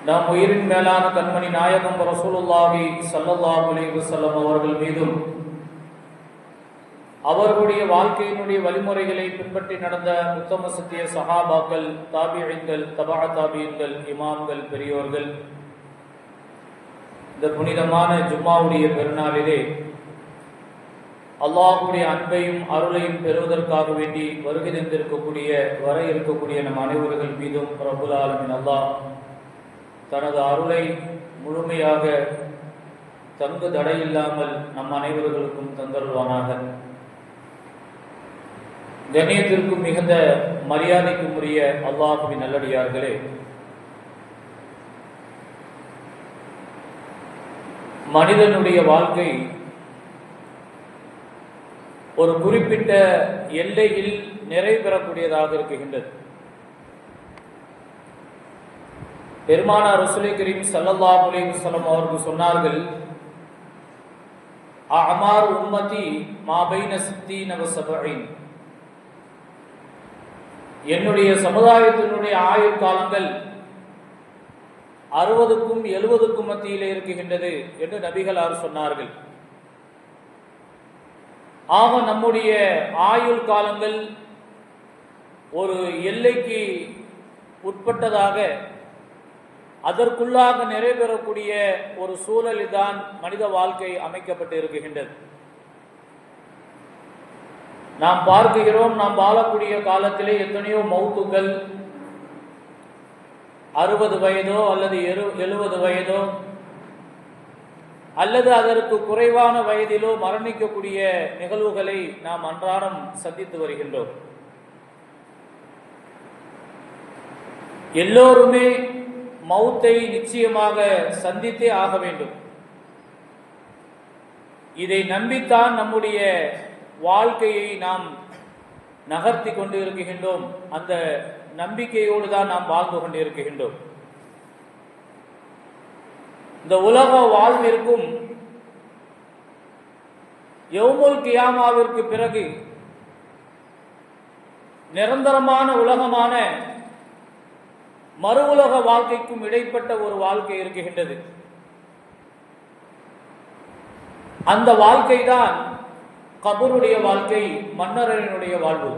நாம் உயிரின் மேலான கண்மணி நாயகம் ரசூலுல்லாஹி ஸல்லல்லாஹு அலைஹி வஸல்லம் அவர்கள் மீதும் அவர்களுடைய வாழ்க்கையினுடைய வழிமுறைகளை பின்பற்றி நடந்த உத்தம சத்திய சஹாபாக்கள், தாபிஈன்கள், தபா தாபிஈன்கள், இமாம்கள், பெரியோர்கள், இந்த புனிதமான ஜும்மாவுடைய பெருநாளிலே அல்லாஹ்வுடைய அன்பையும் அருளையும் பெறுவதற்காக வேண்டி வருகை தந்திருக்கக்கூடிய வர இருக்கக்கூடிய நம் அனைவர்கள் மீதும் ரப்புல் ஆலமீன் அல்லாஹ் தனது அருளை முழுமையாக தங்கு தடையில்லாமல் நம் அனைவர்களுக்கும் தந்தருள்வானாக. கண்ணியத்திற்கும் மிகுந்த மரியாதைக்கும் உரிய அல்லாஹ்வின் நல்லடியார்களே, மனிதனுடைய வாழ்க்கை ஒரு குறிப்பிட்ட எல்லையில் நிறைவேறக்கூடியதாக இருக்கின்றது. பெருமானார் ரசூலுல்லாஹி கரீம் ஸல்லல்லாஹு அலைஹி வஸல்லம் அவர்கள் சொன்னார்கள், அஅமார் உம்மதி மா பைன 60 வ 70. என்னுடைய சமுதாயத்தினுடைய ஆயுள் காலங்கள் 60க்கும் 70க்கும் மத்தியிலே இருக்கின்றது என்று நபிகளார் சொன்னார்கள். ஆக நம்முடைய ஆயுள் காலங்கள் ஒரு எல்லைக்கு உட்பட்டதாக அதற்குள்ளாக நிறைவேறக்கூடிய ஒரு சூழலில் தான் மனித வாழ்க்கை அமைக்கப்பட்டு இருக்கின்றது. நாம் பார்க்கிறோம், நாம் வாழக்கூடிய காலத்திலே எத்தனையோ மௌத்துக்கள் 60 வயதோ அல்லது 70 வயதோ அல்லது அதற்கு குறைவான வயதிலோ மரணிக்கக்கூடிய நிகழ்வுகளை நாம் அன்றாடம் சந்தித்து வருகின்றோம். எல்லோருமே மௌத்தை நிச்சயமாக சந்தித்தே ஆக வேண்டும். இதை நம்பித்தான் நம்முடைய வாழ்க்கையை நாம் நகர்த்தி கொண்டு இருக்கின்றோம். அந்த நம்பிக்கையோடு தான் நாம் வாழ்ந்து கொண்டு இருக்கின்றோம். இந்த உலக வாழ்விற்கும் யௌமுல் கியாமாவிற்கு பிறகு நிரந்தரமான உலகமான மறு உலக வாழ்க்கைக்கும் இடைப்பட்ட ஒரு வாழ்க்கை இருக்கின்றது. அந்த வாழ்க்கை தான் கபருடைய வாழ்க்கை, மன்னரையினுடைய வாழ்வு.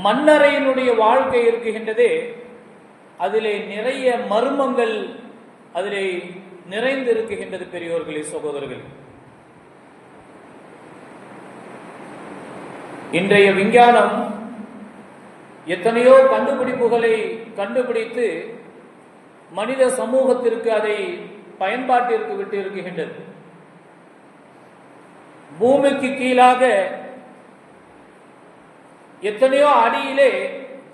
மன்னரையினுடைய வாழ்க்கை இருக்கின்றதே, அதிலே நிறைய மர்மங்கள் அதிலே நிறைந்து இருக்குகின்றது. பெரியோர்களே, சகோதரர்கள், இன்றைய விஞ்ஞானம் எத்தனையோ கண்டுபிடிப்புகளை கண்டுபிடித்து மனித சமூகத்திற்கு அதை பயன்பாட்டிற்கு விட்டு இருக்குகின்றது. பூமிக்கு கீழாக எத்தனையோ அடியிலே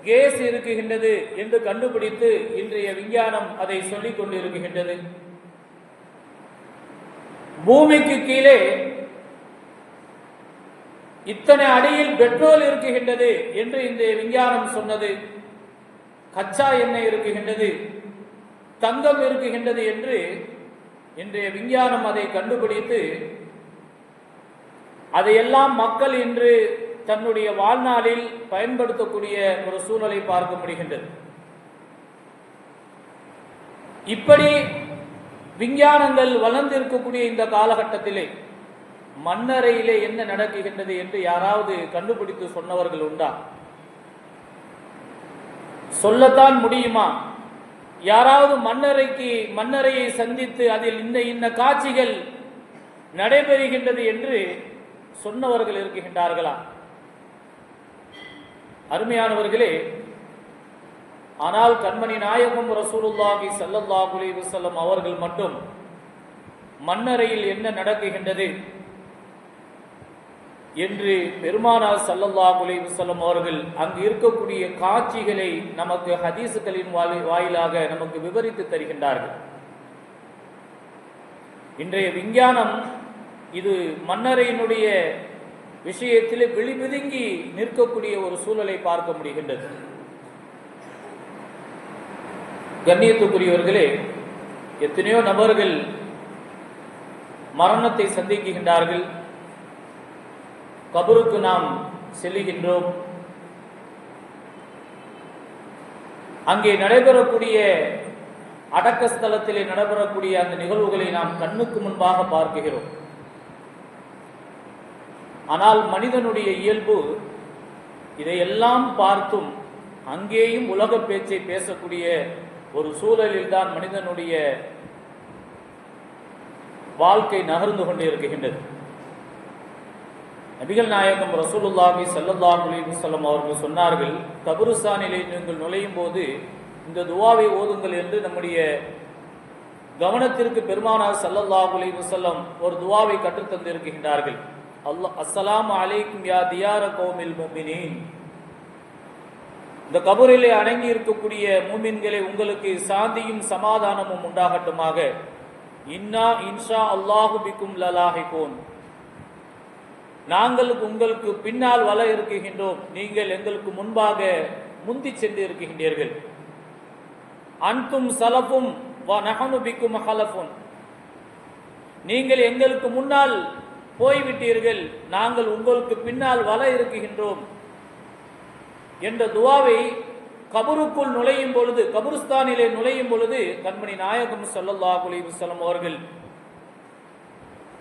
கேஸ் இருக்குகின்றது என்று கண்டுபிடித்து இன்றைய விஞ்ஞானம் அதை சொல்லிக் கொண்டு இருக்குகின்றது. பூமிக்கு கீழே இத்தனை அடியில் பெட்ரோல் இருக்குகின்றது என்று இன்றைய விஞ்ஞானம் சொன்னது. கச்சா எண்ணெய் இருக்குகின்றது, தங்கம் இருக்குகின்றது என்று இன்றைய விஞ்ஞானம் அதை கண்டுபிடித்து அதையெல்லாம் மக்கள் இன்று தன்னுடைய வாழ்நாளில் பயன்படுத்தக்கூடிய ஒரு சூழலை பார்க்க முடிகின்றது. இப்படி விஞ்ஞானங்கள் வளர்ந்திருக்கக்கூடிய இந்த காலகட்டத்திலே மண்ணறையிலே என்ன நடக்குகின்றது என்று யாராவது கண்டுபிடித்து சொன்னவர்கள் உண்டா? சொல்லத்தான் முடியுமா? யாராவது மண்ணறையை சந்தித்து அதில் இன்ன காட்சிகள் நடைபெறுகின்றது என்று சொன்னவர்கள் இருக்கின்றார்களா? அருமையானவர்களே, ஆனால் கண்மணி நாயகம் ரசூலுல்லாஹி ஸல்லல்லாஹு அலைஹி வஸல்லம் அவர்கள் மட்டும் மண்ணறையில் என்ன நடக்குகின்றது என்று பெருமானார் ஸல்லல்லாஹு அலைஹி வஸல்லம் அவர்கள் அங்கு இருக்கக்கூடிய காட்சிகளை நமக்கு ஹதீசுகளின் வாயிலாக நமக்கு விவரித்து தருகின்றார்கள். இன்றைய விஞ்ஞானம் இது மண்ணறையினுடைய விஷயத்தில் விழிபிதுங்கி நிற்கக்கூடிய ஒரு சூழலை பார்க்க முடிகின்றது. கண்ணியத்துக்குரியவர்களே, எத்தனையோ நபர்கள் மரணத்தை சந்திக்கின்றார்கள். கபருக்கு நாம் செல்லுகின்றோம். அங்கே நடைபெறக்கூடிய அடக்க ஸ்தலத்திலே நடைபெறக்கூடிய அந்த நிகழ்வுகளை நாம் கண்ணுக்கு முன்பாக பார்க்கிறோம். ஆனால் மனிதனுடைய இயல்பு இதையெல்லாம் பார்த்தும் அங்கேயும் உலக பேச்சை பேசக்கூடிய ஒரு சூழலில் தான் மனிதனுடைய வாழ்க்கை நகர்ந்து கொண்டே இருக்கின்றது. நபிகள் நாயகம் ரசூலுல்லாஹி ஸல்லல்லாஹு அலைஹி வஸல்லம் அவர்கள் சொன்னார்கள், கபருஸ்தானிலே நீங்கள் நுழையும் போது இந்த துவாவை ஓதுங்கள் என்று நம்முடைய கவனத்திற்கு பெருமானார் ஸல்லல்லாஹு அலைஹி வஸல்லம் ஒரு துவாவை கற்றுத்தந்திருக்கின்றார்கள். அஸ்ஸலாமு அலைக்கும் யா தியார கௌமில் முஃமினீன். இந்த கபரிலே அடங்கி இருக்கக்கூடிய மூமின்களே, உங்களுக்கு சாந்தியும் சமாதானமும் உண்டாகட்டுமாக. இன்னா இன்ஷா அல்லாஹு பிக்கும் லலாஹிகூன். நாங்கள் உங்களுக்கு பின்னால் வர இருக்கின்றோம், நீங்கள் எங்களுக்கு முன்பாக முந்தி சென்று இருக்கின்றீர்கள். அன்தும் சலஃபும் வ நஹனு பிக்கும் ஹலஃபுன். நீங்கள் எங்களுக்கு முன்னால் போய்விட்டீர்கள், நாங்கள் உங்களுக்கு பின்னால் வர இருக்கின்றோம் என்ற துவாவை கபருக்குள் நுழையும் பொழுது, கபருஸ்தானிலே நுழையும் பொழுது கண்மணி நாயகம் ஸல்லல்லாஹு அலைஹி வஸல்லம் அவர்கள்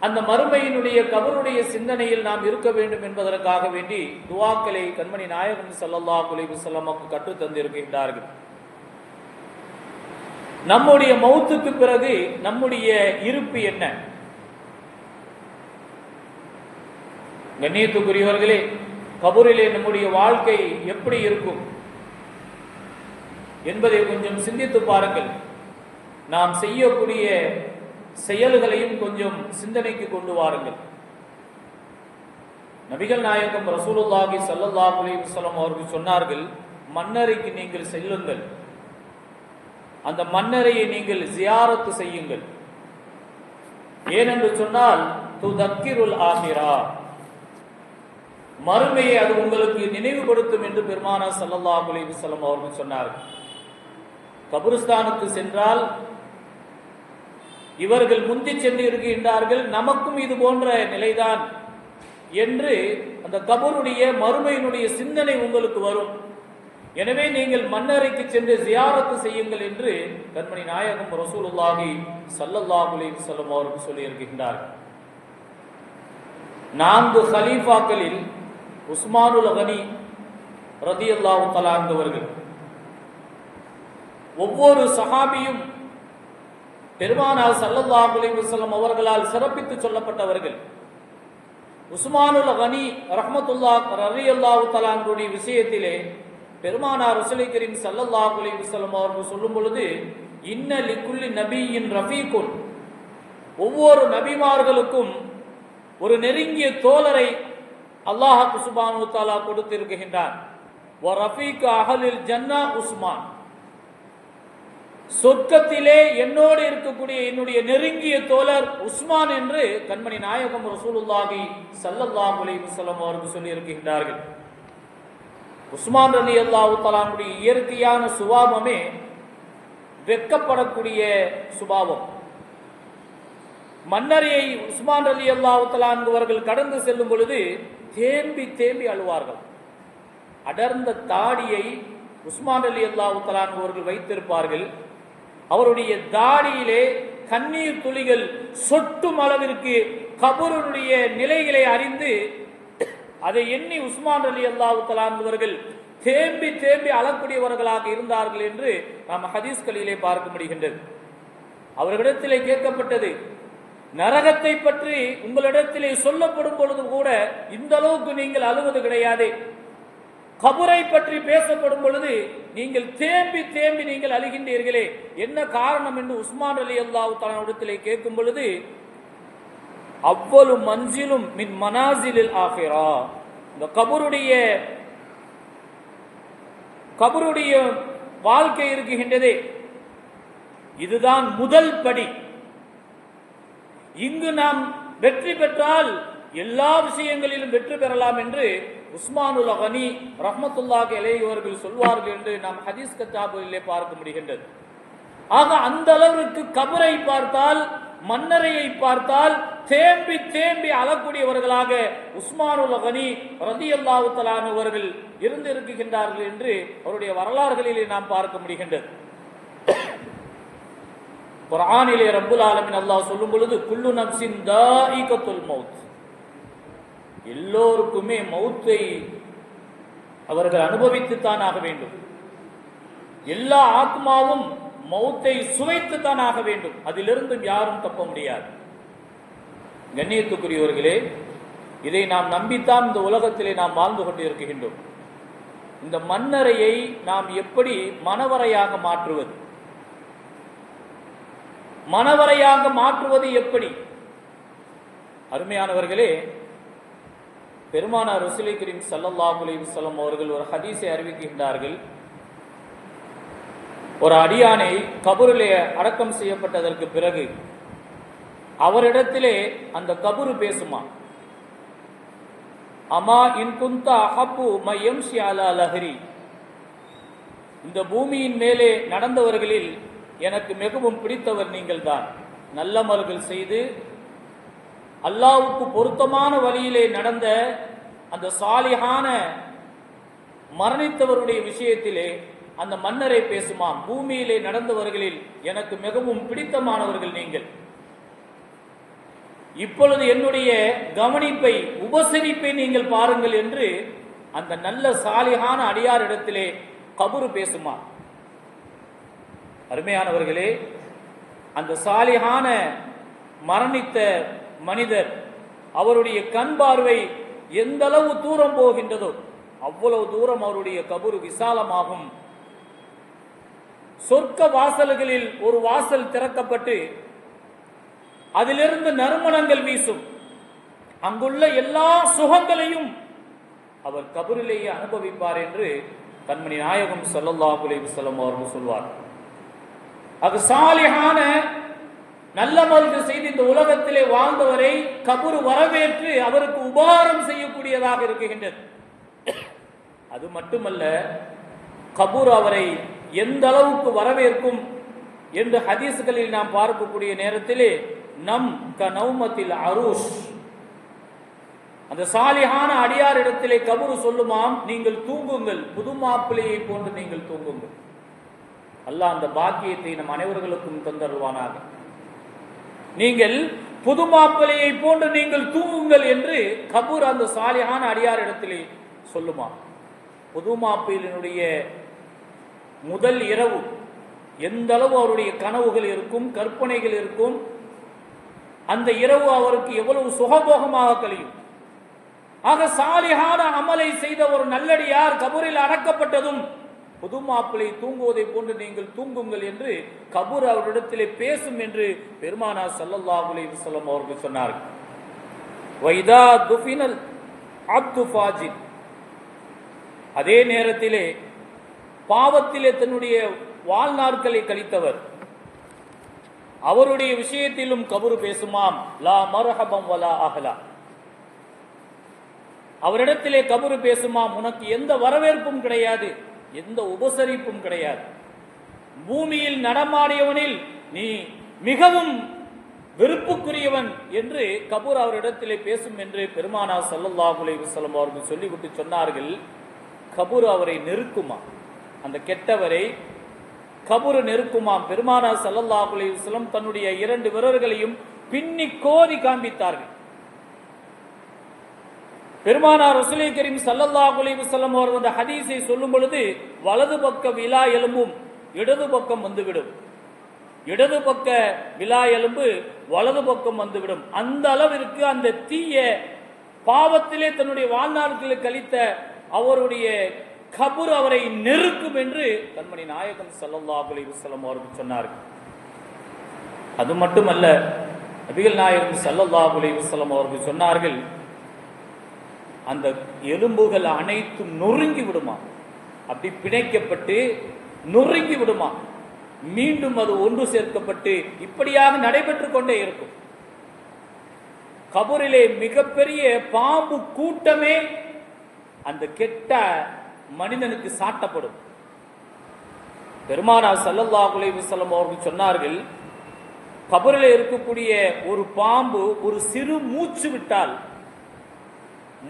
அந்த மறுமையினுடைய கபருடைய சிந்தனையில் நாம் இருக்க வேண்டும் என்பதற்காக வேண்டி துவாக்களை கண்மணி நாயகம் ஸல்லல்லாஹு அலைஹி வஸல்லம் கற்றுத் தந்திருக்கின்றார்கள். நம்முடைய மௌத்துக்கு பிறகு நம்முடைய இருப்பு என்ன? கண்ணியத்துக்குரியவர்களே, கபூரிலே நம்முடைய வாழ்க்கை எப்படி இருக்கும் என்பதை கொஞ்சம் சிந்தித்து பாருங்கள். நாம் செய்யக்கூடிய செயல்களையும் கொஞ்சம் சிந்தனைக்கு கொண்டு வாருங்கள். நபிகள் நாயகம் ரசூலுல்லாஹி ஸல்லல்லாஹு அலைஹி வஸல்லம் அவர்கள் சொன்னார்கள், மன்னரைக்கு நீங்கள் செல்லுங்கள், அந்த மன்னரையை நீங்கள் ஜியாரத்து செய்யுங்கள். ஏனென்று சொன்னால் துதக்கிருல் ஆஹிரா, மறுமையை அது உங்களுக்கு நினைவுபடுத்தும் என்று பெருமானார் ஸல்லல்லாஹு அலைஹி வஸல்லம் அவர்கள் சொன்னார்கள். கபருஸ்தானுக்கு சென்றால் இவர்கள் முந்தி சென்று இருக்கின்றார்கள், நமக்கும் இது போன்ற நிலைதான் என்று அந்த கபருடைய மறுமையினுடைய சிந்தனை உங்களுக்கு வரும். எனவே நீங்கள் மன்னரைக்கு சென்று ஜியாரத்து செய்யுங்கள் என்று கண்மணி நாயகம் ரசூலுல்லாஹி ஸல்லல்லாஹு அலைஹி வஸல்லம் அவர்கள் சொல்லி இருக்கின்றார்கள். 4 ஹலீஃபாக்களில் உஸ்மானுல் கனி ரலியல்லாஹு தஆலா அன்ஹு ஒவ்வொரு சஹாபியும் பெருமானார் ஸல்லல்லாஹு அலைஹி வஸல்லம் அவர்களால் சிறப்பித்து சொல்லப்பட்டவர்கள். உஸ்மானுல் கனி ரஹ்மத்துல்லாஹ் ரலியல்லாஹு தஆலா அன்ஹுடைய விஷயத்திலே பெருமானார் ரசூல் கரீம் ஸல்லல்லாஹு அலைஹி வஸல்லம் அவர்கள் சொல்லும் பொழுது, இன்ன லிக்குல்லி நபியின் ரஃபீகுன், ஒவ்வொரு நபிமார்களுக்கும் ஒரு நெருங்கிய தோழரை அல்லாஹ் சுப்ஹானஹு வ தஆலா கொடுத்திருக்கின்றார். வ ரஃபீக அஹ்லில் ஜன்னா உஸ்மான், சொர்க்கத்திலே என்னோடு இருக்கக்கூடிய என்னுடைய நெருங்கிய தோழர் உஸ்மான் என்று கண்மணி நாயகம் ரசூலுல்லாஹி ஸல்லல்லாஹு அலைஹி வஸல்லம் அவர்கள் சொல்லி இருக்கின்றார்கள். உஸ்மான் ரலியல்லாஹு தஆலா அன்ஹுடைய இயற்கையான சுபாவமே வெட்கப்படக்கூடிய சுபாவம். மன்னரையை உஸ்மான் ரலியல்லாஹு தஆலா அன்ஹு அவர்கள் கடந்து செல்லும் பொழுது தேம்பி தேம்பி அழுவார்கள். அடர்ந்த தாடியை உஸ்மான் ரலியல்லாஹு தஆலா அன்ஹு அவர்கள் வைத்திருப்பார்கள். அவருடைய தாடியிலே கண்ணீர் துளிகள் சொட்டும் அளவிற்கு கபருடைய நிலைகளை அறிந்து அதை எண்ணி உஸ்மான் ரலியல்லாஹு தஆலா அன்ஹு அவர்கள் தேம்பி தேம்பி அழக்கூடியவர்களாக இருந்தார்கள் என்று நாம் ஹதீஸ்களிலே பார்க்க முடிகின்றது. அவர்களிடத்திலே கேட்கப்பட்டது, நரகத்தை பற்றி உங்களிடத்திலே சொல்லப்படும் பொழுது கூட இந்த அளவுக்கு நீங்கள் அழுவது கிடையாது, கபரை பற்றி பேசப்படும் பொழுது நீங்கள் தேம்பி தேம்பி நீங்கள் அழுகின்றீர்களே, என்ன காரணம் என்று உஸ்மான் ரலியல்லாஹு தஆலா இடத்திலே கேட்கும் பொழுது, அவ்வளவு மன்சிலும் மின் மனாசிலில் ஆகிரா, இந்த கபருடைய வாழ்க்கை இருக்குகின்றதே, இதுதான் முதல் படி. இங்கு நாம் வெற்றி பெற்றால் எல்லா விஷயங்களிலும் வெற்றி பெறலாம் என்று உஸ்மானுல் கனி ரஹ்மத்துல்லாஹி அலைஹி அவர்கள் சொல்வார்கள் என்று நாம் ஹதீஸ் கிதாபிலே பார்க்க முடிகின்றது. ஆக அந்த அளவிற்கு கபரை பார்த்தால் மன்னரையை பார்த்தால் தேம்பி தேம்பி அழக்கூடியவர்களாக உஸ்மானுல் கனி ரலியல்லாஹு தஆலா அன்ஹு அவர்கள் இருந்திருக்கின்றார்கள் என்று அவருடைய வரலாறுகளிலே நாம் பார்க்க முடிகின்றது. குர்ஆனிலே ரப்புல் ஆலமீன் அல்லாஹ் சொல்லும் பொழுது குல்லு நஃப்ஸின் தாயிகத்துல் மௌத், எல்லோருக்குமே மௌத்தை அவர்கள் அனுபவித்துத்தான் ஆக வேண்டும். எல்லா ஆத்மாவும் மௌத்தை சுவைத்துத்தான் ஆக வேண்டும். அதிலிருந்து யாரும் தப்ப முடியாது. கண்ணியத்துக்குரியவர்களே, இதை நாம் நம்பித்தான் இந்த உலகத்திலே நாம் வாழ்ந்து கொண்டிருக்கின்றோம். இந்த மண்ணறையை நாம் எப்படி மனவறையாக மாற்றுவது? மனவறையாக மாற்றுவது எப்படி? அருமையானவர்களே, பெருமானார் ரசூலை கரீம் ஸல்லல்லாஹு அலைஹி வஸல்லம் அவர்கள் ஒரு ஹதீஸை அறிவிக்கின்றார்கள். ஒரு அடியானை கபூரிலே அடக்கம் செய்யப்பட்டதற்கு பிறகு அவரிடத்திலே அந்த கபூர் பேசுமா, அமா இன் குந்த அஹப்பு மயம்ஷி அலா லஹரி, இந்த பூமியின் மேலே நடந்தவர்களில் எனக்கு மிகவும் பிடித்தவர் நீங்கள் தான். நல்லமல்கள் செய்து அல்லாஹ்வுக்கு பொருத்தமான வழியிலே நடந்த அந்த சாலிஹான மரணித்தவருடைய விஷயத்திலே அந்த மன்னரை பேசுமாம், பூமியிலே நடந்தவர்களில் எனக்கு மிகவும் பிடித்தமானவர்கள் நீங்கள். இப்பொழுது என்னுடைய கவனிப்பை உபசரிப்பை நீங்கள் பாருங்கள் என்று அந்த நல்ல சாலிஹான அடியாரிடத்திலே கபூர் பேசுமா. அருமையானவர்களே, அந்த சாலிஹான மரணித்த மனிதர் அவருடைய கண் பார்வை எந்த அளவு தூரம் போகின்றதோ அவ்வளவு தூரம் அவருடைய கபூர் விசாலமாகும். சொர்க்க வாசல்களில் ஒரு வாசல் திறக்கப்பட்டு அதிலிருந்து நறுமணங்கள் வீசும். அங்குள்ள எல்லா சுகங்களையும் அவர் கபூரிலேயே அனுபவிப்பார் என்று கண்மணி நாயகம் ஸல்லல்லாஹு அலைஹி வஸல்லம் அவர்கள் சொல்வார். அது சாலிஹான நல்லமல்கள் செய்து இந்த உலகத்திலே வாழ்ந்தவரை கபூர் வரவேற்று அவருக்கு உபகாரம் செய்யக்கூடியதாக இருக்கின்றது. அது மட்டுமல்ல, கபூர் அவரை எந்த அளவுக்கு வரவேற்கும் என்று ஹதீஸ்களில் நாம் பார்க்கக்கூடிய நேரத்திலே நம் கனௌமத்தில் அரூஷ், அந்த சாலிஹான அடியார் இடத்திலே கபூர் சொல்லுமாம், நீங்கள் தூங்குங்கள், புது மாப்பிள்ளையை போன்று நீங்கள் தூங்குங்கள். அல்லாஹ் அந்த பாக்கியத்தை நம் அனைவர்களுக்கும் தந்தருவானாக. நீங்கள் புது மாப்பிள்ளையை போன்று நீங்கள் தூங்குங்கள் என்று கபூர் அந்த சாலிஹான அடியார் இடத்திலே சொல்லுமா. புது மாப்பிள்ளையினுடைய முதல் இரவு எந்த அளவு அவருடைய கனவுகள் இருக்கும், கற்பனைகள் இருக்கும், அந்த இரவு அவருக்கு எவ்வளவு சுகபோகமாக கழியும். ஆக சாலிஹான அமலை செய்த ஒரு நல்லடியார் கபூரில் அடக்கப்பட்டதும் புது மாப்பிளை தூங்குவதை போன்று நீங்கள் தூங்குங்கள் என்று கபூர் அவரிடத்திலே பேசும் என்று பெருமானார் ஸல்லல்லாஹு அலைஹி வஸல்லம் அவர்கள் சொன்னார்கள். வைதா துஃபினல் அப்து ஃபாஜிர், அதே நேரத்திலே பாவத்திலே தன்னுடைய வாழ்நாட்களை கழித்தவர், அவருடைய விஷயத்திலும் கபூர் பேசுமாம், லா மர்ஹபம் வலா அஹ்லா, அவரிடத்திலே கபூர் பேசுமாம், உனக்கு எந்த வரவேற்பும் கிடையாது, எந்த உபசரிப்பும் கிடையாது. பூமியில் நடமாடியவனில் நீ மிகவும் வெறுப்புக்குரியவன் என்று கபூர் அவரிடத்திலே பேசும் என்று பெருமானார் ஸல்லல்லாஹு அலைஹி வஸல்லம் அவர்கள் சொல்லிவிட்டு சொன்னார்கள். கபூர் அவரை நெருக்குமா, அந்த கெட்டவரை கபூர் நெருக்குமாம். பெருமானார் ஸல்லல்லாஹு அலைஹி வஸல்லம் தன்னுடைய 2 விரல்களையும் பின்னி கோதி காண்பித்தார்கள். பெருமானார் ரசூலை கரீம் ஸல்லல்லாஹு அலைஹி வஸல்லம் அவர்கள் அந்த ஹதீஸை சொல்லும் பொழுது வலது பக்க விலா எலும்பும் இடது பக்கம் வந்துவிடும், இடது பக்க விலா எலும்பு வலது பக்கம் வந்துவிடும். அந்த அளவிற்கு அந்த தீய பாவத்திலே தன்னுடைய வாழ்நாட்களை கழித்த அவருடைய கபூர் அவரை நெருக்கும் என்று கண்மணி நாயகம் ஸல்லல்லாஹு அலைஹி வஸல்லம் அவர்கள் சொன்னார்கள். அது மட்டுமல்ல, நபிகள் நாயகம் ஸல்லல்லாஹு அலைஹி வஸல்லம் அவர்கள் சொன்னார்கள், அந்த எலும்புகள் அனைத்தும் நொறுங்கி விடுமா, அப்படி பிணைக்கப்பட்டு நொறுங்கி விடுமா, மீண்டும் அது ஒன்று சேர்க்கப்பட்டு இப்படியாக நடைபெற்றுக் கொண்டே இருக்கும். கபூரிலே மிகப்பெரிய பாம்பு கூட்டமே அந்த கெட்ட மனிதனுக்கு சாட்டப்படும். பெருமானார் ஸல்லல்லாஹு அலைஹி வஸல்லம் அவர்கள் சொன்னார்கள், கபரில் இருக்கக்கூடிய ஒரு பாம்பு ஒரு சிறு மூச்சு விட்டால்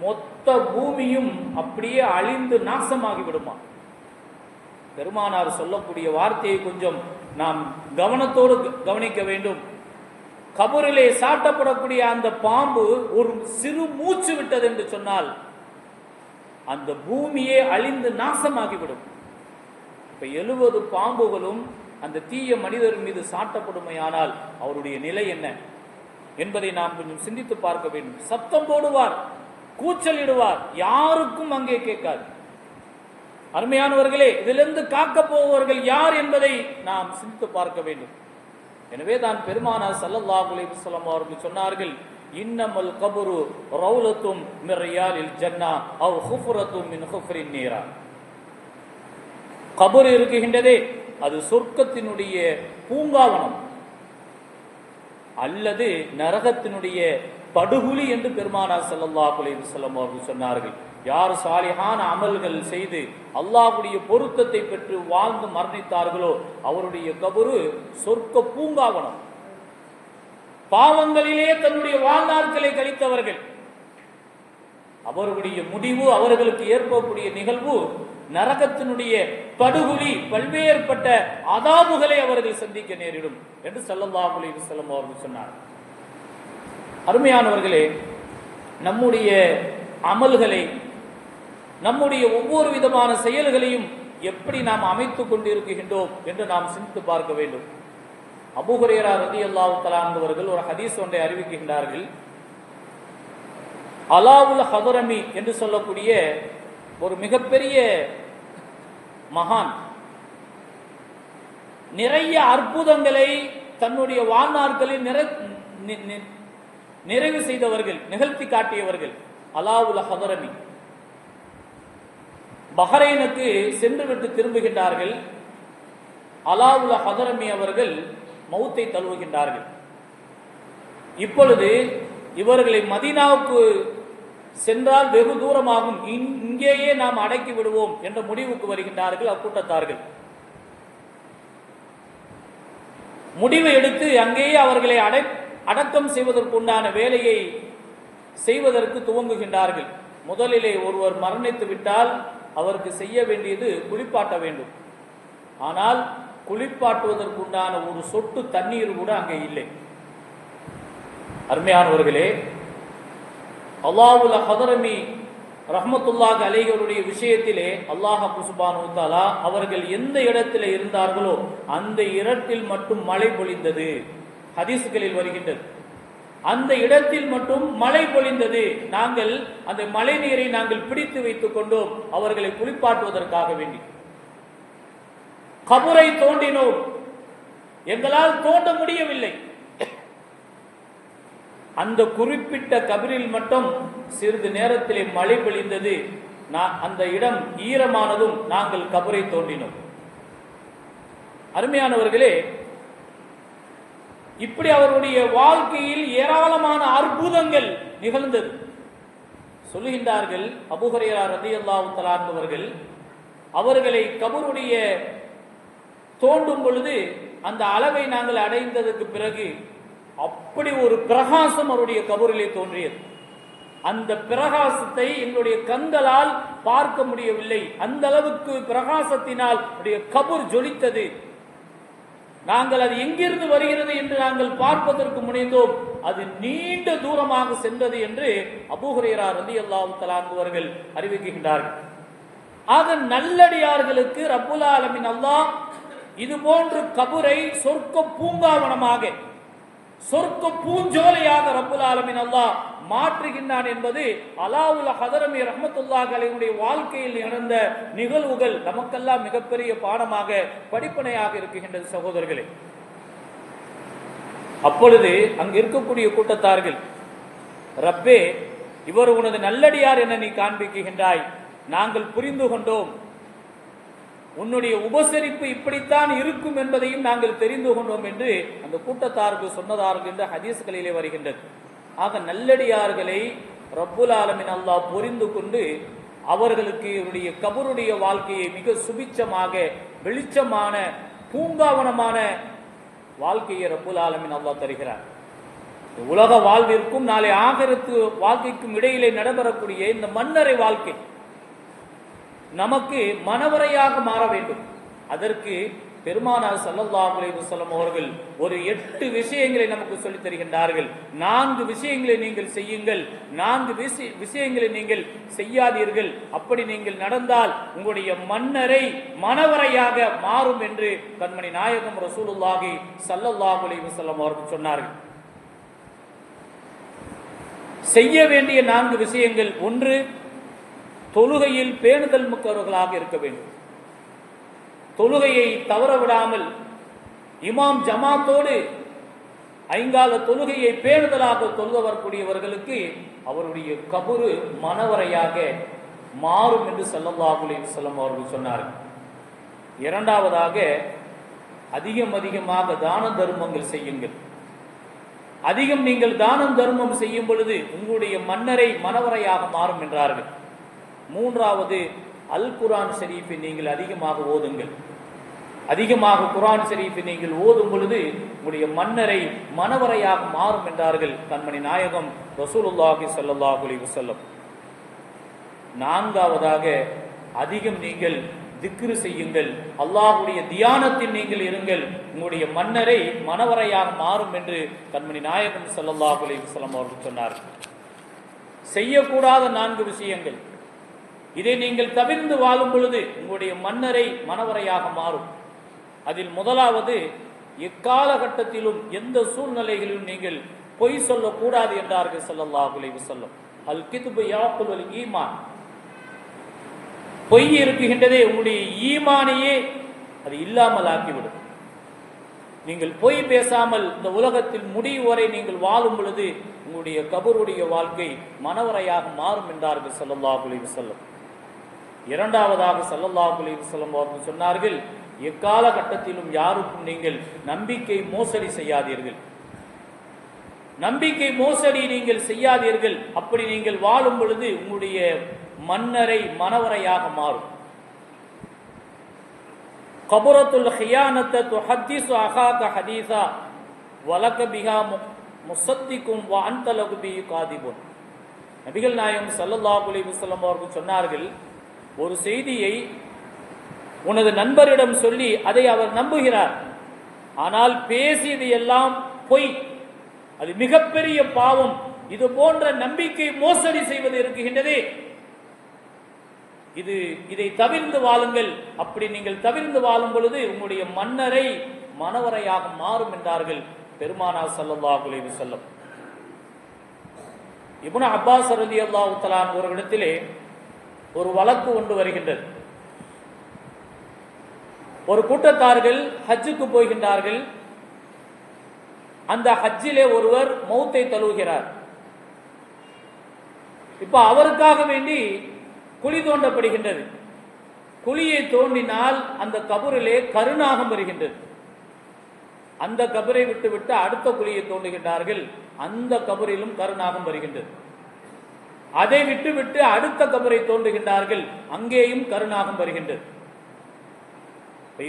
மொத்த பூமியும் அப்படியே அழிந்து நாசமாகி விடுமா. பெருமானார் சொல்லக்கூடிய வார்த்தையை கொஞ்சம் நாம் கவனத்தோடு கவனிக்க வேண்டும். கபரிலே சாட்டப்படக்கூடிய அந்த பாம்பு ஒரு சிறு மூச்சு விட்டது என்று சொன்னால் அந்த பூமியே அழிந்து நாசமாகிவிடும். இப்ப 70 பாம்புகளும் அந்த தீய மனிதர் மீது சாட்டப்படுமையானால் அவருடைய நிலை என்ன என்பதை நாம் கொஞ்சம் சிந்தித்து பார்க்க வேண்டும். சத்தம் போடுவார், கூச்சலிடுவார், யாருக்கும் அங்கே கேட்காது. அருமையானவர்களே, இதிலிருந்து காக்க போபவர்கள் யார் என்பதை நாம் சிந்தித்து பார்க்க வேண்டும். எனவே தான் பெருமானார் ஸல்லல்லாஹு அலைஹி வஸல்லம் அவர்கள் சொன்னார்கள், இன்னமல் கபரு ரௌலத்தும் மின் ரியாலில் ஜன்னா அவ் ஹுஃபரத்தும் மின் ஹுஃபரின் நீரா. கபர் இருக்குகின்றதே அது சொர்க்கத்தினுடைய பூங்காவனம் அல்லது நரகத்தினுடைய படுகுழி என்று பெருமானார் ஸல்லல்லாஹு அலைஹி வஸல்லம் அவர்கள் சொன்னார்கள். யார் சாலிஹான அமல்கள் செய்து அல்லாஹ்வுடைய பொருத்தத்தை பெற்று வாழ்ந்து மரணித்தார்களோ அவருடைய கபரு சொர்க்க பூங்காவனம். பாவங்களிலே தன்னுடைய வாழ்நாட்களை கழித்தவர்கள் அவர்களுடைய முடிவு, அவர்களுக்கு ஏற்படக்கூடிய நிகழ்வு நரகத்தினுடைய படுகுழி, பல்வேறுபட்ட அதாபுகளை அவர்கள் சந்திக்க நேரிடும் என்று ஸல்லல்லாஹு அலைஹி வஸல்லம் அவர்கள் சொன்னார். அருமையானவர்களே, நம்முடைய அமல்களை, நம்முடைய ஒவ்வொரு விதமான செயல்களையும் எப்படி நாம் அமைத்துக் கொண்டிருக்கின்றோம் என்று நாம் சிந்தித்து பார்க்க வேண்டும். அபூ ஹுரைரா ரலியல்லாஹு தஆலா அன்ஹு அவர்கள் ஒரு ஹதீஸ் ஒன்றை அறிவிக்கின்றார்கள். அலாவுல் ஹதரமி என்று சொல்லக்கூடிய ஒரு மிகப்பெரிய மகான், நிறைய அற்புதங்களை தன்னுடைய வாழ்நாட்களில் நிறைவு செய்தவர்கள், நிகழ்த்தி காட்டியவர்கள். அலாவுல் ஹதரமி பஹ்ரைனுக்கு சென்றுவிட்டு திரும்புகின்றார்கள். அலாவுல் ஹதரமி அவர்கள் மௌத்தை தழுவுகின்றார்கள். இப்பொழுது இவர்களை மதீனாவுக்கு சென்றால் வெகு தூரமாகும், இங்கேயே நாம் அடக்கி விடுவோம் என்ற முடிவுக்கு வருகின்றார்கள் அக்கூட்டத்தார்கள். முடிவை எடுத்து அங்கேயே அவர்களை அடக்கம் செய்வதற்குண்டான வேலையை செய்வதற்கு துவங்குகின்றார்கள். முதலிலே ஒருவர் மரணித்து விட்டால் அவருக்கு செய்ய வேண்டியது குளிப்பாட்ட வேண்டும். ஆனால் குளிப்பாட்டுவதற்குண்டான ஒரு சொட்டு தண்ணீர் கூட அங்கே இல்லை. அருமையானவர்களே, அல்லாஹுல் ஹதரமி ரஹ்மத்துல்லாஹி அலைஹிவருடைய விஷயத்திலே அல்லாஹ் சுப்ஹானஹு வ தஆலா அவர்கள் எந்த இடத்தில் இருந்தார்களோ அந்த இடத்தில் மட்டும் மழை பொழிந்தது. ஹதீஸ்களில் வருகின்றது, அந்த இடத்தில் மட்டும் மழை பொழிந்தது. நாங்கள் அந்த மழை நீரை நாங்கள் பிடித்து வைத்துக் கொண்டோம் அவர்களை குளிப்பாட்டுவதற்காக வேண்டி. கபரை தோண்டினோம், எங்களால் தோண்ட முடியவில்லை. அந்த குறிப்பிட்ட கபரில் மட்டும் சிறிது நேரத்திலே மழை பொழிந்தது. அந்த இடம் ஈரமானதும் நாங்கள் கபரை தோண்டினோம். அருமையானவர்களே, இப்படி அவருடைய வாழ்க்கையில் ஏராளமான அற்புதங்கள் நிகழ்ந்தது. சொல்லுகின்றார்கள் அபூ ஹுரைரா ரலியல்லாஹு தஆலா அவர்கள், அவர்களை கபருடைய தோண்டும் பொழுது அந்த அளவை நாங்கள் அடைந்ததற்கு பிறகு அப்படி ஒரு பிரகாசம் அவருடைய கபரிலே தோன்றியது. அந்த பிரகாசத்தை எங்களுடைய கண்களால் பார்க்க முடியவில்லை. அந்த அளவுக்கு பிரகாசத்தினால் கபர் ஜொலித்தது. நாங்கள் அது எங்கிருந்து வருகிறது என்று நாங்கள் பார்ப்பதற்கு முனைந்தோம், அது நீண்ட தூரமாக சென்றது என்று அபூ ஹுரைரா ரலியல்லாஹு தஆலா அவர்கள் அறிவிக்கின்றார்கள். ஆக நல்லடியார்களுக்கு ரப்புல் ஆலமீன் அல்லாஹ் இது போன்று கபரை சொர்க்க பூங்காவனமாக, சொர்க்க பூஞ்சோலையாக ரப்புல் ஆலமீன் அல்லாஹ் மாற்றுகின்றான் என்பது அலாவுல் ஹதரமி ரஹ்மத்துல்லாஹி அலைஹிவுடைய வாழ்க்கையில் நடந்த நிகழ்வுகள் நமக்கெல்லாம் மிகப்பெரிய பாடமாக, படிப்பனையாக இருக்கின்றது சகோதரர்களே. அப்பொழுது அங்கு இருக்கக்கூடிய கூட்டத்தார்கள், ரப்பே, இவர் உனது நல்லடியார் என நீ காண்பிக்கின்றாய், நாங்கள் புரிந்து கொண்டோம், உன்னுடைய உபசரிப்பு இப்படித்தான் இருக்கும் என்பதையும் நாங்கள் தெரிந்து கொண்டோம் என்று அந்த கூட்டத்தாருக்கு சொன்னதார்கள் என்று ஹதீஸ்களிலே வருகின்றது. ஆக நல்லடியார்களை ரப்புல் ஆலமீன் அல்லாஹ் புரிந்து கொண்டு அவர்களுக்கு இவருடைய கபருடைய வாழ்க்கையை மிக சுபிச்சமாக, வெளிச்சமான, பூங்காவனமான வாழ்க்கையை ரப்புல் ஆலமீன் அல்லாஹ் தருகிறார். உலக வாழ்விற்கும் நாளை ஆகிரத்து வாழ்க்கைக்கும் இடையிலே நடைபெறக்கூடிய இந்த மன்னரை வாழ்க்கை நமக்கு மனவரையாக மாற வேண்டும். அதற்கு பெருமானார் ஸல்லல்லாஹு அலைஹி வஸல்லம் அவர்கள் ஒரு 8 விஷயங்களை நமக்கு சொல்லித் தருகின்றார்கள். 4 விஷயங்களை நீங்கள் செய்யுங்கள், 4 விஷயங்களை நீங்கள் செய்யாதீர்கள். அப்படி நீங்கள் நடந்தால் உங்களுடைய மன்னரை மனவரையாக மாறும் என்று கண்மணி நாயகம் ரசூலுல்லாஹி ஸல்லல்லாஹு அலைஹி வஸல்லம் அவர்கள் சொன்னார்கள். செய்ய வேண்டிய 4 விஷயங்கள்: 1, தொழுகையில் பேணுதல் மிக்கவர்களாக இருக்க வேண்டும். தொழுகையை தவற விடாமல் இமாம் ஜமாத்தோடு ஐங்கால தொழுகையை பேணுதலாக தொழுக வரக்கூடியவர்களுக்கு அவருடைய கபரு மனவரையாக மாறும் என்று ஸல்லல்லாஹு அலைஹி வஸல்லம் அவர்கள் சொன்னார்கள். 2வதாக, அதிகமாக தான தர்மங்கள் செய்யுங்கள். அதிகம் நீங்கள் தானம் தர்மம் செய்யும் பொழுது உங்களுடைய மன்னரை மனவரையாக மாறும் என்றார்கள். 3வது, அல் குர்ஆன் ஷரீஃபை நீங்கள் அதிகமாக ஓதுங்கள். அதிகமாக குர்ஆன் ஷரீஃபை நீங்கள் ஓதும் பொழுது உங்களுடைய மன்னரை மனவரையாக மாறும் என்றார்கள் கண்மணி நாயகம் ரசூலுல்லாஹி ஸல்லல்லாஹு அலைஹி வஸல்லம். 4வதாக, அதிகம் நீங்கள் திக்ரு செய்யுங்கள். அல்லாஹ்வுடைய தியானத்தில் நீங்கள் இருங்கள். உங்களுடைய மன்னரை மனவரையாக மாறும் என்று கண்மணி நாயகம் ஸல்லல்லாஹு அலைஹி வஸல்லம் அவர்கள் சொன்னார்கள். செய்யக்கூடாத 4 விஷயங்கள். இதை நீங்கள் தவிர்த்து வாழும் பொழுது உங்களுடைய மன்னரை மனவரையாக மாறும். அதில் முதலாவது, எக்காலகட்டத்திலும் எந்த சூழ்நிலைகளிலும் நீங்கள் பொய் சொல்லக்கூடாது என்றார்கள் ஸல்லல்லாஹு அலைஹி வஸல்லம். அல் கித்பு யாக்குல் ஈமான். பொய் இருக்குகின்றதே உங்களுடைய ஈமானையே அது இல்லாமல் ஆக்கிவிடும். நீங்கள் பொய் பேசாமல் இந்த உலகத்தில் முடிவு வரை நீங்கள் வாழும் பொழுது உங்களுடைய கபருடைய வாழ்க்கை மனவரையாக மாறும் என்றார்கள் ஸல்லல்லாஹு அலைஹி வஸல்லம். 2வதாக ஸல்லல்லாஹு அலைஹி வஸல்லம் அவர்கள் சொன்னார்கள், எக்கால கட்டத்திலும் யாருக்கும் நீங்கள் நம்பிக்கை மோசடி செய்யாதீர்கள். நம்பிக்கை மோசடி நீங்கள் செய்யாதீர்கள். அப்படி நீங்கள் வாழும் பொழுது உங்களுடைய மன்னரை மனவரையாக மாறும். கபரத்துல் ஹியானத துஹத்திஸு அஹாக ஹதீஸா வலக பிஹா முஸத்திகும் வ அன்த லகு பிஹி காதிபுன். நபிகள் நாயகம் ஸல்லல்லாஹு அலைஹி வஸல்லம் அவர்கள் சொன்னார்கள், ஒரு செய்தியை உனது நண்பரிடம் சொல்லி அதை அவர் நம்புகிறார், ஆனால் பேசியது எல்லாம் பொய். அது மிகப்பெரிய பாவம். இது போன்ற நம்பிக்கை மோசடி செய்வது இருக்குகின்றதே, இதை தவிர்த்து வாழுங்கள். அப்படி நீங்கள் தவிர்த்து வாழும் பொழுது உங்களுடைய மன்னரை மனவரையாக மாறும் என்றார்கள் பெருமானார் ஸல்லல்லாஹு அலைஹி வஸல்லம். இப்னு அப்பாஸ் ரலியல்லாஹு தஆலா அவர்களிடத்திலே ஒரு வழக்கு ஒன்று வருகின்றது. ஒரு கூட்டத்தார்கள் ஹஜ்ஜுக்கு போகின்றார்கள். அந்த ஹஜ்ஜிலே ஒருவர் மௌத்தை தழுவுகிறார். இப்ப அவருக்காக வேண்டி குழி தோண்டப்படுகின்றது. குழியை தோண்டினால் அந்த கபரிலே கருநாகம் வருகின்றது. அந்த கபரை விட்டு அடுத்த குழியை தோண்டுகின்றார்கள். அந்த கபரிலும் கருநாகம் வருகின்றது. அதை விட்டு அடுத்த கபரை தோண்டுகின்றார்கள். அங்கேயும் கருநாகம் வருகின்றது.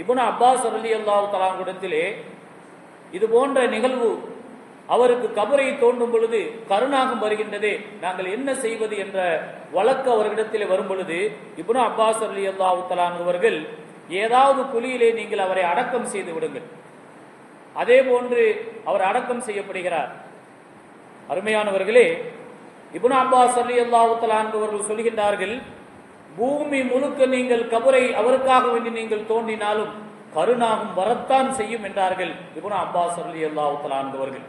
இப்னு அப்பாஸ் ரலியல்லாஹு தஆலா இடத்திலே இது போன்ற நிகழ்வு, அவருக்கு கபரை தோண்டும் பொழுது கருநாகம் வருகின்றதே, நாங்கள் என்ன செய்வது என்ற வழக்கு அவர்களிடத்திலே வரும் பொழுது இப்னு அப்பாஸ் ரலியல்லாஹு தஆலா அவர்கள், ஏதாவது குழியிலே நீங்கள் அவரை அடக்கம் செய்து விடுங்கள். அதே போன்று அவர் அடக்கம் செய்யப்படுகிறார். அருமையானவர்களே, இப்னு அப்பாஸ் ரலியல்லாஹு தஆலா அவர்கள் சொல்கின்றார்கள், பூமி முழுக்க நீங்கள் கபரை அவருக்காக வேண்டி நீங்கள் தோண்டினாலும் கருநாகம் வரத்தான் செய்யும் என்றார்கள் இப்னு அப்பாஸ் ரலியல்லாஹு தஆலா அவர்கள்.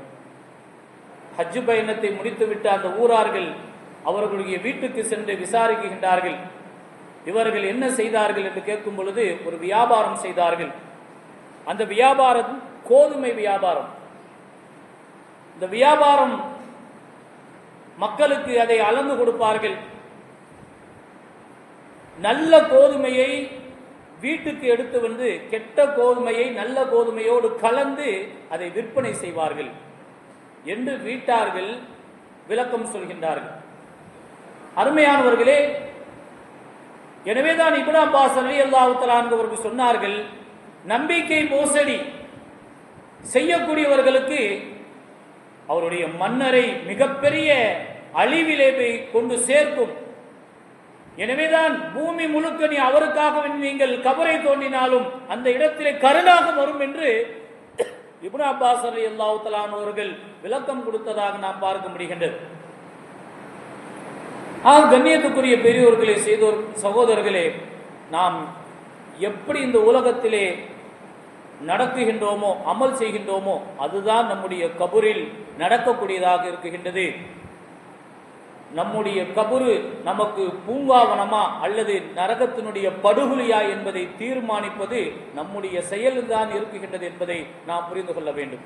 ஹஜ் பயணத்தை முடித்துவிட்டு அந்த ஊரார்கள் அவர்களுடைய வீட்டுக்கு சென்று விசாரிக்கின்றார்கள். இவர்கள் என்ன செய்தார்கள் என்று கேட்கும் பொழுது, ஒரு வியாபாரம் செய்தார்கள். அந்த வியாபாரம் கோதுமை வியாபாரம். இந்த வியாபாரம் மக்களுக்கு அதை அளந்து கொடுப்பார்கள். நல்ல கோதுமையை வீட்டுக்கு எடுத்து வந்து கெட்ட கோதுமையை நல்ல கோதுமையோடு கலந்து அதை விற்பனை செய்வார்கள் என்று வீட்டார்கள் விளக்கம் சொல்கின்றார்கள். அருமையானவர்களே, எனவேதான் இப்னு அப்பாஸ் ரலியல்லாஹு தஆலா அவர்கள் சொன்னார்கள், நம்பிக்கை மோசடி செய்யக்கூடியவர்களுக்கு அவருடைய மன்னரை மிகப்பெரிய அழிவிலே கொண்டு சேர்க்கும். எனவேதான் பூமி முழுக்க நீ அவருக்காக நீங்கள் கபரை தோண்டினாலும் அந்த இடத்திலே கருணாக வரும் என்று இப்னு அப்பாஸ் ரலியல்லாஹு தஆலா அவர்கள் விளக்கம் கொடுத்ததாக நாம் பார்க்க முடிகின்றது. கண்ணியத்துக்குரிய பெரியோர்களே, செய்தோர் சகோதரர்களே, நாம் எப்படி இந்த உலகத்திலே நடக்குகின்றோமோ, அமல் செய்கின்றோமோ, அதுதான் நம்முடைய கபூரில் நடக்கக்கூடியதாக இருக்குகின்றது. நம்முடைய கபூரு நமக்கு பூங்காவனமா அல்லது நரகத்தினுடைய படுகொலியா என்பதை தீர்மானிப்பது நம்முடைய செயல்தான் இருக்குகின்றது என்பதை நாம் புரிந்து கொள்ள வேண்டும்.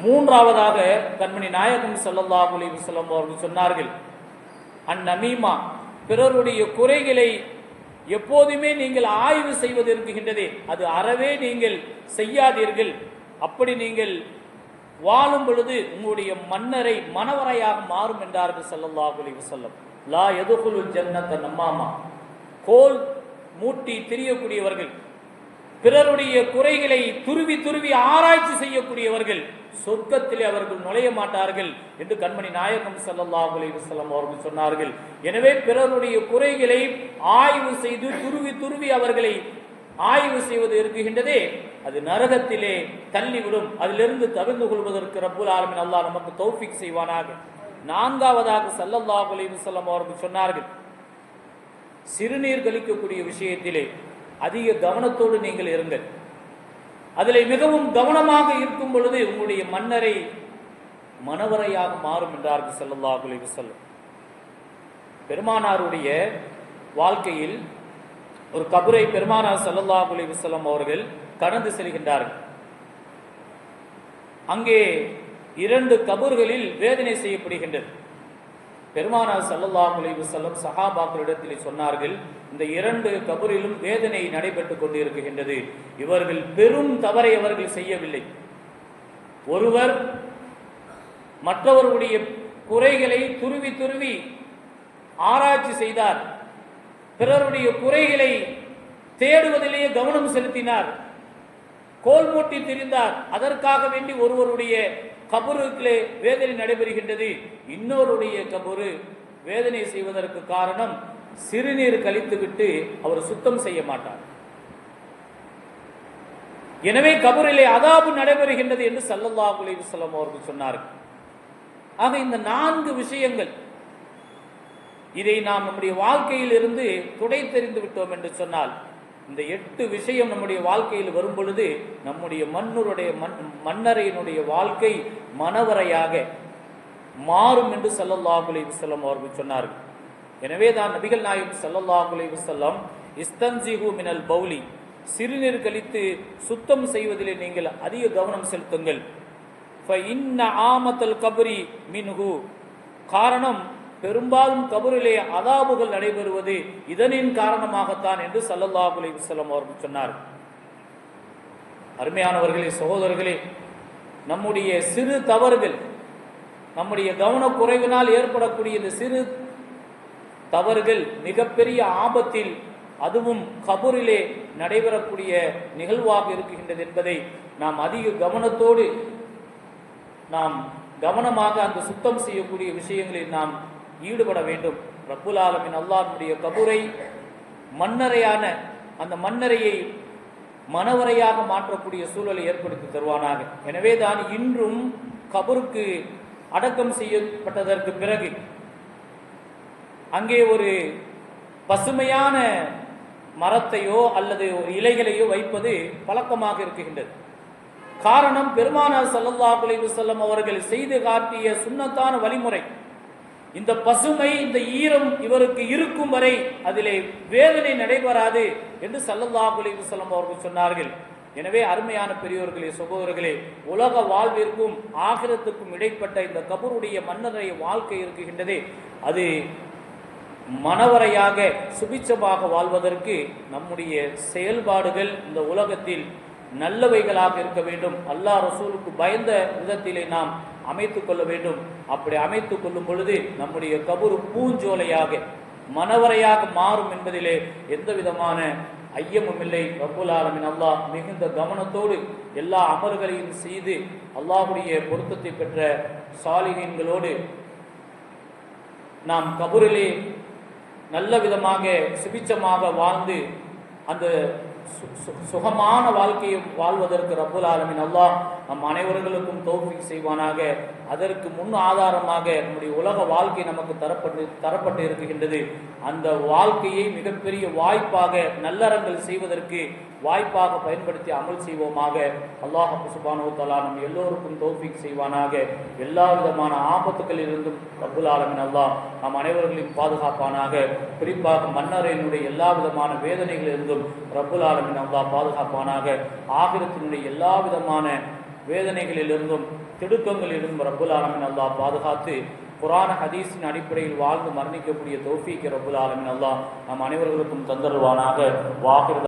மூன்றாவதாக கண்மணி நாயகம் ஸல்லல்லாஹு அலைஹி வஸல்லம் அவர்கள் சொன்னார்கள், அந்நமீமா, பிறருடைய குறைகளை எப்போதுமே நீங்கள் ஆய்வு செய்வது இருக்குகின்றதே, அது அறவே நீங்கள் செய்யாதீர்கள். அப்படி நீங்கள் வாழும் பொழுது உங்களுடைய மன்னரை மனவரையாக மாறும் என்றார்கள் ஸல்லல்லாஹு அலைஹி வஸல்லம். லா யதுகுலுல் ஜன்னத நம்மாமா, கோல் மூட்டி திரியக்கூடியவர்கள், பிறருடைய குறைகளை துருவி துருவி ஆராய்ச்சி செய்யக்கூடியவர்கள் சொர்க்கத்திலே அவர்கள் நுழைய மாட்டார்கள் என்று கண்மணி நாயகம் ஸல்லல்லாஹு அலைஹி வஸல்லம் அவர்கள் சொன்னார்கள். எனவே பிறருடைய குறைகளை ஆய்வு செய்து துருவி துருவி அவர்களை ஆய்வு செய்வது இருக்குகின்றதே, அது நரகத்திலே தள்ளிவிடும். அதிலிருந்து தவிர்ந்து கொள்வதற்கு ரப்புல் ஆலமீன் அல்லாஹ் நமக்கு தௌஃபீக் செய்வானாக. நான்காவதாக ஸல்லல்லாஹு அலைஹி வஸல்லம் அவர்கள் சொன்னார்கள், சிறுநீர் கழிக்கக்கூடிய விஷயத்திலே அதிக கவனத்தோடு நீங்கள் இருங்கள். அதில் மிகவும் கவனமாக இருக்கும் பொழுது உங்களுடைய மன்னரை மனவரையாக மாறும் என்றார்கள் ஸல்லல்லாஹு அலைஹி வஸல்லம். பெருமானாருடைய வாழ்க்கையில் ஒரு கபரை பெருமானார் ஸல்லல்லாஹு அலைஹி வஸல்லம் அவர்கள் கடந்து செல்கின்றார்கள். அங்கே 2 கபர்களில் வேதனை செய்யப்படுகின்றது. பெருமானார் ஸல்லல்லாஹு அலைஹி வஸல்லம் சஹாபாக்களிடத்தில் சொன்னார்கள், இந்த 2 கபரிலும் வேதனை நடைபெற்றுக் கொண்டிருக்கின்றது. இவர்கள் பெரும் தவறை அவர்கள் செய்யவில்லை. ஒருவர் மற்றவருடைய குறைகளை துருவி துருவி ஆராய்ச்சி செய்தார், பிறருடைய குறைகளை தேடுவதிலேயே கவனம் செலுத்தினார், கோல் மூட்டி திரிந்தார். அதற்காக வேண்டி ஒருவருடைய கபருக்குள்ளே வேதனை நடைபெறுகின்றது. இன்னொருடைய கபரு வேதனை செய்வதற்கு காரணம் சிறுநீர் கழித்துவிட்டு அவர் சுத்தம் செய்ய மாட்டார். எனவே கபரிலே அதாபு நடைபெறுகின்றது என்று ஸல்லல்லாஹு அலைஹி வஸல்லம் அவர்கள் சொன்னார்கள். ஆக இந்த 4 விஷயங்கள், இதை நாம் நம்முடைய வாழ்க்கையில் இருந்து துடை தெரிந்து விட்டோம் என்று சொன்னால், இந்த 8 விஷயம் நம்முடைய வாழ்க்கையில் வரும் பொழுது நம்முடைய மன்னரையினுடைய வாழ்க்கை மனவரையாக மாறும் என்று ஸல்லல்லாஹு அலைஹி வஸல்லம் அவர்கள் சொன்னார்கள். எனவே தான் நபிகள் நாயகம் ஸல்லல்லாஹு அலைஹி வஸல்லம் இஸ்தன்சிஹு மினல் பௌலி, சிறுநீர் கழித்து சுத்தம் செய்வதிலே நீங்கள் அதிக கவனம் செலுத்துங்கள். ஃபஇன்ன ஆமத்தல் கபரி மின்ஹு, காரணம் பெரும்பாலும் கபரிலே அதாபுகள் நடைபெறுவது இதனின் காரணமாகத்தான் என்று ஸல்லல்லாஹு அலைஹி வஸல்லம் அவர்கள் சொன்னார். அருமையானவர்களே, சகோதரர்களே, நம்முடைய சிறு தவறுகள், நம்முடைய கவனக்குறைவினால் ஏற்படக்கூடிய இந்த சிறு தவறுகள் மிகப்பெரிய ஆபத்தில், அதுவும் கபரிலே நடைபெறக்கூடிய நிகழ்வாக இருக்கின்றது என்பதை நாம் அதிக கவனத்தோடு நாம் கவனமாக அந்த சுத்தம் செய்யக்கூடிய விஷயங்களில் நாம் ஈடுபட வேண்டும். ரப்புல் ஆலமீன் அல்லாஹ்வுடைய கபரை மன்னரையான அந்த மன்னரையை மனவரையாக மாற்றக்கூடிய சூழலை ஏற்படுத்தி தருவானாக. எனவே தான் இன்றும் கபருக்கு அடக்கம் செய்யப்பட்டதற்கு பிறகு அங்கே ஒரு பசுமையான மரத்தையோ அல்லது ஒரு இலைகளையோ வைப்பது பழக்கமாக இருக்கின்றது. காரணம், பெருமானார் ஸல்லல்லாஹு அலைஹி வஸல்லம் அவர்கள் செய்து காட்டிய சுன்னத்தான வழிமுறை. இந்த பசுமை, இந்த ஈரம் இவருக்கு இருக்கும் வரை அதிலே வேதனை நடைபெறாது என்று ஸல்லல்லாஹு அலைஹி வஸல்லம் அவர்கள் சொன்னார்கள். எனவே அருமையான பெரியோர்களே, சகோதரர்களே, உலக வாழ்விற்கும் ஆகிரத்துக்கும் இடைப்பட்ட இந்த கபருடைய மன்னரை வாழ்க்கை இருக்குகின்றதே, அது மனவரையாக சுபிச்சமாக வாழ்வதற்கு நம்முடைய செயல்பாடுகள் இந்த உலகத்தில் நல்லவைகளாக இருக்க வேண்டும். அல்லாஹ் ரசூலுக்கு பயந்த விதத்திலே நாம் அமைத்துக் கொள்ள வேண்டும். அப்படி அமைத்துக் கொள்ளும் பொழுது நம்முடைய கபரு பூஞ்சோலையாக மனவரையாக மாறும் என்பதிலே எந்த விதமான ஐயமும் இல்லை. ரப்புல் ஆலமீன் அல்லாஹ் மிகுந்த கவனத்தோடு எல்லா அமல்களையும் செய்து அல்லாஹ்வுடைய பொருத்தத்தை பெற்ற சாலிஹீன்களோடு நாம் கபூரிலே நல்ல விதமாக சுபிச்சமாக வாழ்ந்து அந்த சுகமான வாழ்க்கையை வாழ்வதற்கு ரப்புல் ஆலமீன் அல்லாஹ் நம் அனைவர்களுக்கும் தௌஃபீக் செய்வானாக. அதற்கு முன் ஆதாரமாக நம்முடைய உலக வாழ்க்கை நமக்கு தரப்பட்டு இருக்கின்றது. அந்த வாழ்க்கையை மிகப்பெரிய வாய்ப்பாக நல்லறங்கள் செய்வதற்கு வாய்ப்பாக பயன்படுத்தி அமல் செய்வோமாக. அல்லாஹ் சுப்ஹானஹு வ தஆலா நம் எல்லோருக்கும் தௌஃபீக் செய்வானாக. எல்லா விதமான ஆபத்துக்களில் இருந்தும் ரப்புல் ஆலமீன் அல்லாஹ் நம் அனைவர்களையும் பாதுகாப்பானாக. குறிப்பாக மன்னரையினுடைய எல்லா விதமான வேதனைகளிலிருந்தும் ரப்புல் ஆலமீன் அல்லாஹ் பாதுகாப்பானாக. ஆகிரத்தினுடைய எல்லா விதமான வேதனைகளிலிருந்தும் திடுக்கங்களிலிருந்தும் ரப்புல் ஆலமீன் அல்லாஹ் பாதுகாத்து குர்ஆன் ஹதீஸின் அடிப்படையில் வாழ்ந்து மரணிக்கக்கூடிய தௌஃபீக் ரப்புல் ஆலமீன் அல்லாஹ் நம் அனைவர்களுக்கும் தந்தருவானாக. வாஹிர்